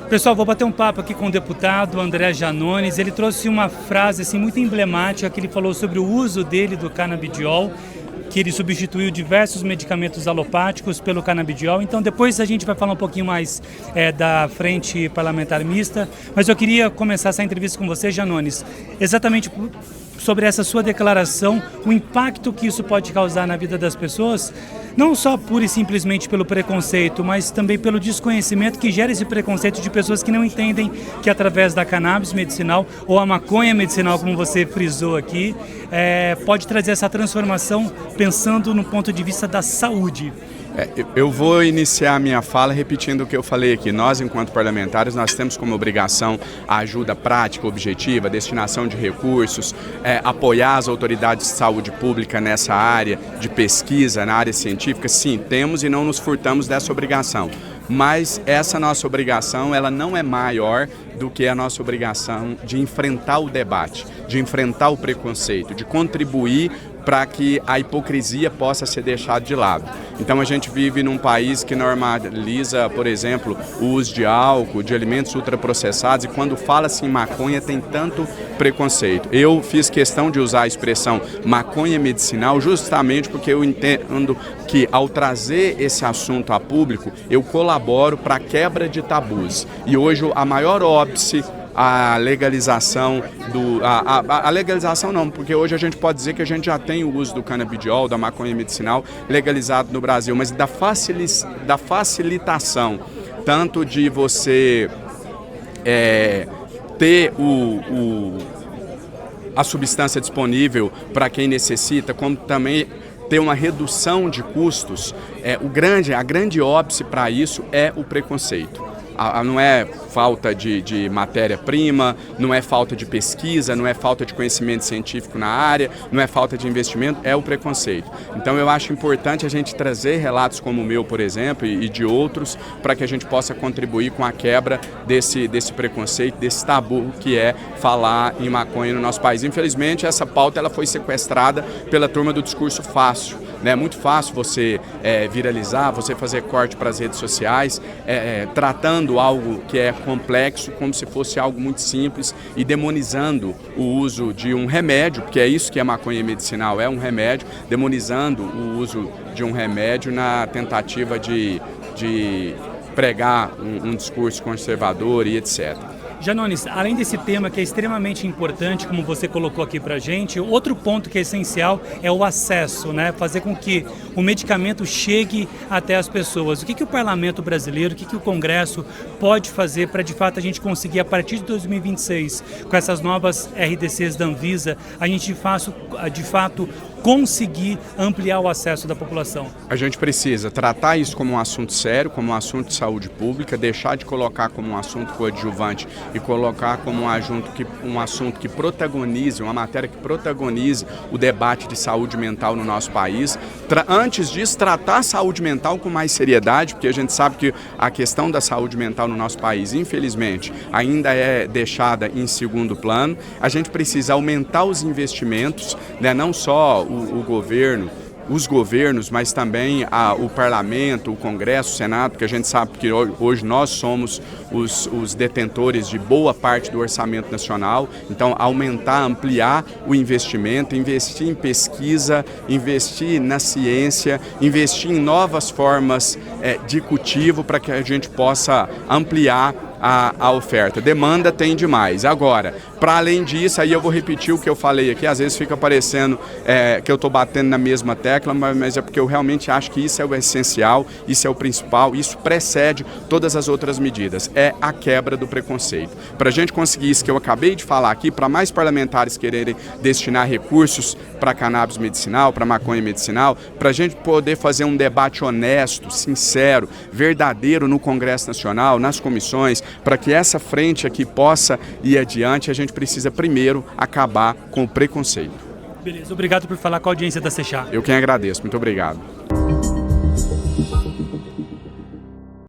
Pessoal, vou bater um papo aqui com o deputado André Janones. Ele trouxe uma frase assim, muito emblemática, que ele falou sobre o uso dele do canabidiol, que ele substituiu diversos medicamentos alopáticos pelo canabidiol. Então depois a gente vai falar um pouquinho mais da Frente Parlamentar Mista, mas eu queria começar essa entrevista com você, Janones, exatamente sobre essa sua declaração, o impacto que isso pode causar na vida das pessoas, não só pura e simplesmente pelo preconceito, mas também pelo desconhecimento que gera esse preconceito de pessoas que não entendem que através da cannabis medicinal ou a maconha medicinal, como você frisou aqui, pode trazer essa transformação pensando no ponto de vista da saúde. Eu vou iniciar a minha fala repetindo o que eu falei aqui. Nós, enquanto parlamentares, nós temos como obrigação a ajuda prática, objetiva, destinação de recursos, apoiar as autoridades de saúde pública nessa área de pesquisa, na área científica. Sim, temos e não nos furtamos dessa obrigação. Mas essa nossa obrigação, ela não é maior do que a nossa obrigação de enfrentar o debate, de enfrentar o preconceito, de contribuir para que a hipocrisia possa ser deixada de lado. Então a gente vive num país que normaliza, por exemplo, o uso de álcool, de alimentos ultraprocessados, e quando fala-se em maconha tem tanto preconceito. Eu fiz questão de usar a expressão maconha medicinal justamente porque eu entendo que ao trazer esse assunto a público, eu colaboro para a quebra de tabus. E hoje a maior óbice, a legalização a legalização não, porque hoje a gente pode dizer que a gente já tem o uso do canabidiol, da maconha medicinal legalizado no Brasil, mas da facilitação, tanto de você ter a substância disponível para quem necessita, como também ter uma redução de custos. A grande óbice para isso é o preconceito. Não é falta de matéria-prima, não é falta de pesquisa, não é falta de conhecimento científico na área, não é falta de investimento, é o preconceito. Então eu acho importante a gente trazer relatos como o meu, por exemplo, e de outros, para que a gente possa contribuir com a quebra desse preconceito, desse tabu que é falar em maconha no nosso país. Infelizmente, essa pauta ela foi sequestrada pela turma do discurso fácil. É muito fácil você viralizar, você fazer corte para as redes sociais, tratando algo que é complexo como se fosse algo muito simples e demonizando o uso de um remédio, porque é isso que a maconha medicinal é, um remédio, demonizando o uso de um remédio na tentativa de pregar um discurso conservador e etc. Janones, além desse tema que é extremamente importante, como você colocou aqui pra gente, outro ponto que é essencial é o acesso, né? Fazer com que o medicamento chegue até as pessoas. O que o parlamento brasileiro, o que o Congresso pode fazer para de fato a gente conseguir, a partir de 2026, com essas novas RDCs da Anvisa, a gente de fato conseguir ampliar o acesso da população? A gente precisa tratar isso como um assunto sério, como um assunto de saúde pública, deixar de colocar como um assunto coadjuvante e colocar como um assunto que protagonize, uma matéria que protagonize o debate de saúde mental no nosso país. Antes disso, tratar a saúde mental com mais seriedade, porque a gente sabe que a questão da saúde mental no nosso país, infelizmente, ainda é deixada em segundo plano. A gente precisa aumentar os investimentos, né, não só os governos, mas também o parlamento, o Congresso, o Senado, porque a gente sabe que hoje nós somos os detentores de boa parte do orçamento nacional. Então, aumentar, ampliar o investimento, investir em pesquisa, investir na ciência, investir em novas formas de cultivo para que a gente possa ampliar a oferta. Demanda tem demais. Agora, para além disso, aí eu vou repetir o que eu falei aqui, às vezes fica parecendo que eu estou batendo na mesma tecla, mas é porque eu realmente acho que isso é o essencial, isso é o principal, isso precede todas as outras medidas, é a quebra do preconceito. Para a gente conseguir isso que eu acabei de falar aqui, para mais parlamentares quererem destinar recursos para cannabis medicinal, para maconha medicinal, para a gente poder fazer um debate honesto, sincero, verdadeiro no Congresso Nacional, nas comissões, para que essa frente aqui possa ir adiante, a gente precisa primeiro acabar com o preconceito. Beleza, obrigado por falar com a audiência da Sechá. Eu quem agradeço, muito obrigado.